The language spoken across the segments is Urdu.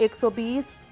120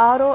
RO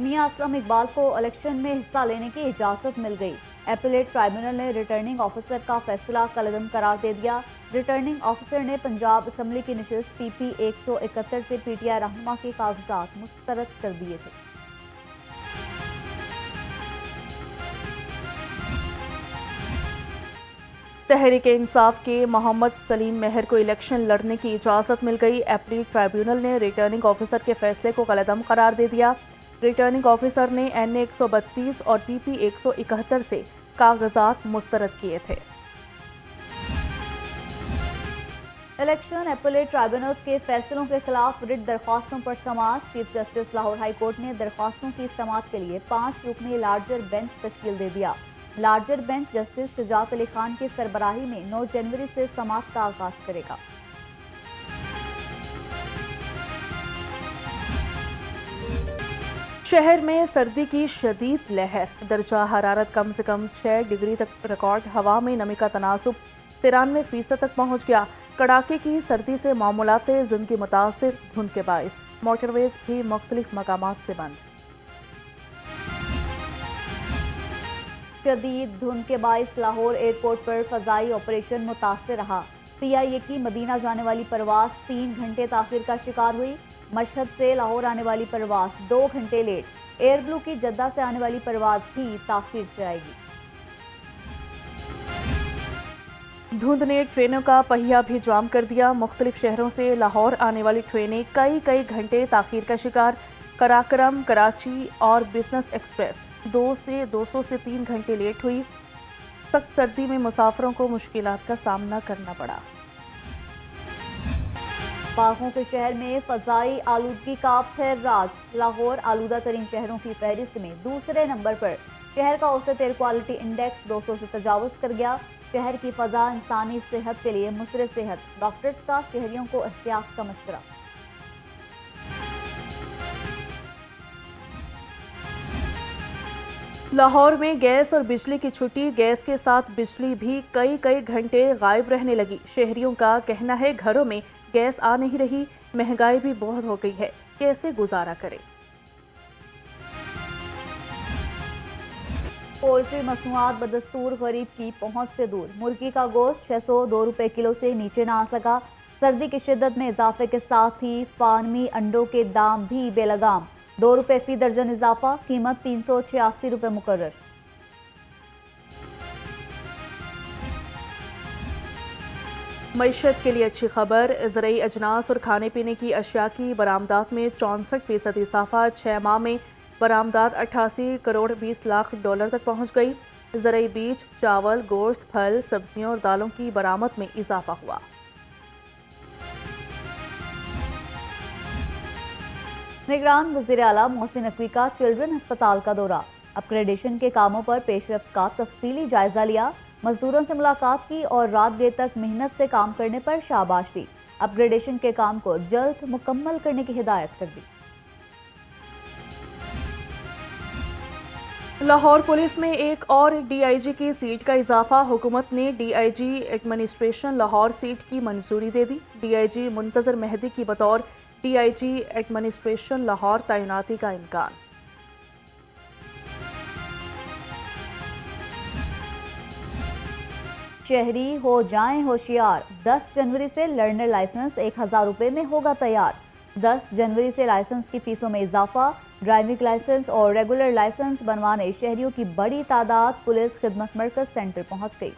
میاں اسلم اقبال کو الیکشن میں حصہ لینے کی اجازت مل گئی۔ اپیلیٹ ٹرائبیونل نے ریٹرننگ آفیسر کا فیصلہ کالعدم قرار دے دیا۔ ریٹرننگ آفیسر نے پنجاب اسمبلی کی نشست پی پی 171 سے پی ٹی آئی رہنما کے کاغذات مسترد کر دیے تھے۔ تحریک انصاف کے محمد سلیم مہر کو الیکشن لڑنے کی اجازت مل گئی۔ اپیلیٹ ٹرائبیونل نے ریٹرننگ آفیسر کے فیصلے کو کالعدم قرار دے دیا۔ ریٹرننگ آفیسر نے این اے 132 اور پی پی 171 سے کاغذات مسترد کیے تھے۔ الیکشن اپیلیٹ ٹرائبیونلز کے فیصلوں کے خلاف رٹ درخواستوں پر سماعت۔ Chief justice Lahore high court نے درخواستوں کی سماعت کے لیے 5 رکنی لارجر بینچ تشکیل دے دیا۔ لارجر بینچ جسٹس شجاعت علی خان کی سربراہی میں 9 جنوری سے سماعت کا آغاز کرے گا۔ شہر میں سردی کی شدید لہر، درجہ حرارت کم سے کم 6 ڈگری تک ریکارڈ۔ ہوا میں نمی کا تناسب 93% تک پہنچ گیا۔ کڑاکے کی سردی سے معمولات زندگی متاثر، دھند کے باعث موٹر ویز بھی مختلف مقامات سے بند۔ شدید دھند کے باعث لاہور ایئرپورٹ پر فضائی آپریشن متاثر رہا۔ پی آئی اے کی مدینہ جانے والی پرواز 3 گھنٹے تاخیر کا شکار ہوئی۔ مشہد سے لاہور آنے والی پرواز 2 گھنٹے لیٹ۔ ایئر بلو کی جدہ سے آنے والی پرواز بھی تاخیر سے آئے گی۔ دھند نے ٹرینوں کا پہیہ بھی جام کر دیا۔ مختلف شہروں سے لاہور آنے والی ٹرینیں کئی گھنٹے تاخیر کا شکار۔ کراکرم، کراچی اور بزنس ایکسپریس 200 سے 3 گھنٹے لیٹ ہوئی۔ سخت سردی میں مسافروں کو مشکلات کا سامنا کرنا پڑا۔ باغوں کے شہر میں فضائی آلودگی کا پھر راج۔ لاہور آلودہ ترین شہروں کی فہرست میں دوسرے نمبر پر۔ شہر کا اوسط ایئر کوالٹی انڈیکس 200 سے تجاوز کر گیا۔ شہر کی فضا انسانی صحت کے لیے مضر صحت، ڈاکٹرز کا شہریوں کو احتیاط کا مشورہ۔ لاہور میں گیس اور بجلی کی چھٹی، گیس کے ساتھ بجلی بھی کئی گھنٹے غائب رہنے لگی۔ شہریوں کا کہنا ہے گھروں میں گیس آ نہیں رہی، مہنگائی بھی بہت ہو گئی ہے، کیسے گزارا کریں؟ پولٹری مصنوعات بدستور غریب کی پہنچ سے دور۔ مرغی کا گوشت 602 روپے کلو سے نیچے نہ آ سکا۔ سردی کی شدت میں اضافے کے ساتھ ہی فارمی انڈوں کے دام بھی بے لگام۔ 2 روپے فی درجن اضافہ، قیمت 386 روپے مقرر۔ معیشت کے لیے اچھی خبر، زرعی اجناس اور کھانے پینے کی اشیاء کی برآمدات میں 64% اضافہ۔ 6 ماہ میں برآمدات 88 کروڑ 20 لاکھ ڈالر تک پہنچ گئی۔ زرعی بیج، چاول، گوشت، پھل، سبزیوں اور دالوں کی برآمد میں اضافہ ہوا۔ نگران وزیر اعلیٰ محسن نقوی کا چلڈرن ہسپتال کا دورہ۔ اپ گریڈیشن کے کاموں پر پیش رفت کا تفصیلی جائزہ لیا۔ مزدوروں سے ملاقات کی اور رات دیر تک محنت سے کام کرنے پر شاباش دی۔ اپ گریڈیشن کے کام کو جلد مکمل کرنے کی ہدایت کر دی۔ لاہور پولیس میں ایک اور ڈی آئی جی کی سیٹ کا اضافہ۔ حکومت نے D I G administration Lahore seat کی منظوری دے دی۔ ڈی آئی جی منتظر مہدی کی بطور D I G administration Lahore تعیناتی کا امکان۔ شہری ہو جائیں ہوشیار، 10 جنوری سے لرنر لائسنس 1000 روپے میں ہوگا تیار۔ 10 جنوری سے لائسنس کی فیسوں میں اضافہ۔ ڈرائیونگ لائسنس اور ریگولر لائسنس بنوانے شہریوں کی بڑی تعداد پولیس خدمت مرکز سینٹر پہنچ گئی۔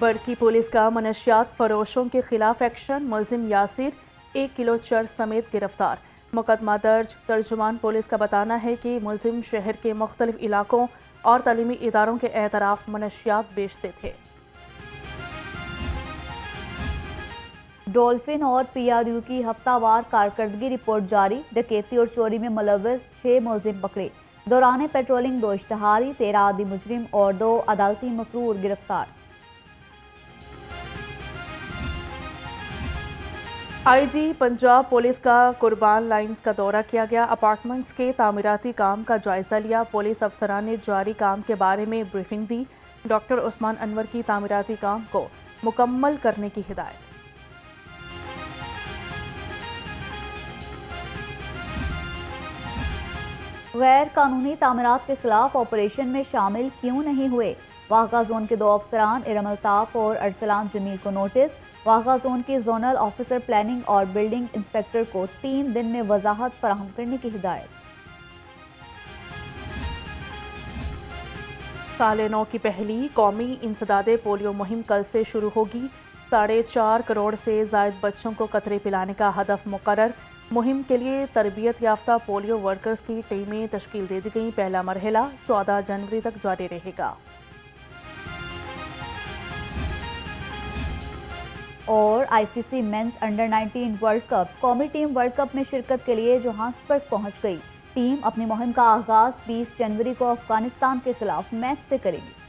برقی پولیس کا منشیات فروشوں کے خلاف ایکشن، ملزم یاسر 1 کلو چرس سمیت گرفتار۔ مقدمہ درج۔ ترجمان پولیس کا بتانا ہے کہ ملزم شہر کے مختلف علاقوں اور تعلیمی اداروں کے اعتراف منشیات بیچتے تھے۔ ڈولفن اور پی آر یو کی ہفتہ وار کارکردگی رپورٹ جاری۔ ڈکیتی اور چوری میں ملوث 6 ملزم پکڑے۔ دوران پیٹرولنگ 2 اشتہاری، 13 عادی مجرم اور 2 عدالتی مفرور گرفتار۔ آئی جی پنجاب پولیس کا قربان لائنز کا دورہ کیا گیا۔ اپارٹمنٹس کے تعمیراتی کام کا جائزہ لیا۔ پولیس افسران نے جاری کام کے بارے میں بریفنگ دی۔ ڈاکٹر عثمان انور کی تعمیراتی کام کو مکمل کرنے کی ہدایت۔ غیر قانونی تعمیرات کے خلاف آپریشن میں شامل کیوں نہیں ہوئے؟ واغہ زون کے 2 افسران ارم الطاف اور ارسلان جمیل کو نوٹس۔ واغہ زون کی زونل آفیسر پلاننگ اور بلڈنگ انسپیکٹر کو 3 دن میں وضاحت فراہم کرنے کی ہدایت۔ سال نو کی پہلی قومی انسداد پولیو مہم کل سے شروع ہوگی۔ 4.5 کروڑ سے زائد بچوں کو قطرے پلانے کا ہدف مقرر۔ مہم کے لیے تربیت یافتہ پولیو ورکرز کی ٹیمیں تشکیل دے دی گئیں۔ پہلا مرحلہ 14 جنوری تک جاری رہے گا۔ اور I C C men's under 19 world cup قومی ٹیم ورلڈ کپ میں شرکت کے لیے جوہانسبرگ پہنچ گئی۔ ٹیم اپنی مہم کا آغاز 20 جنوری کو افغانستان کے خلاف میچ سے کرے گی۔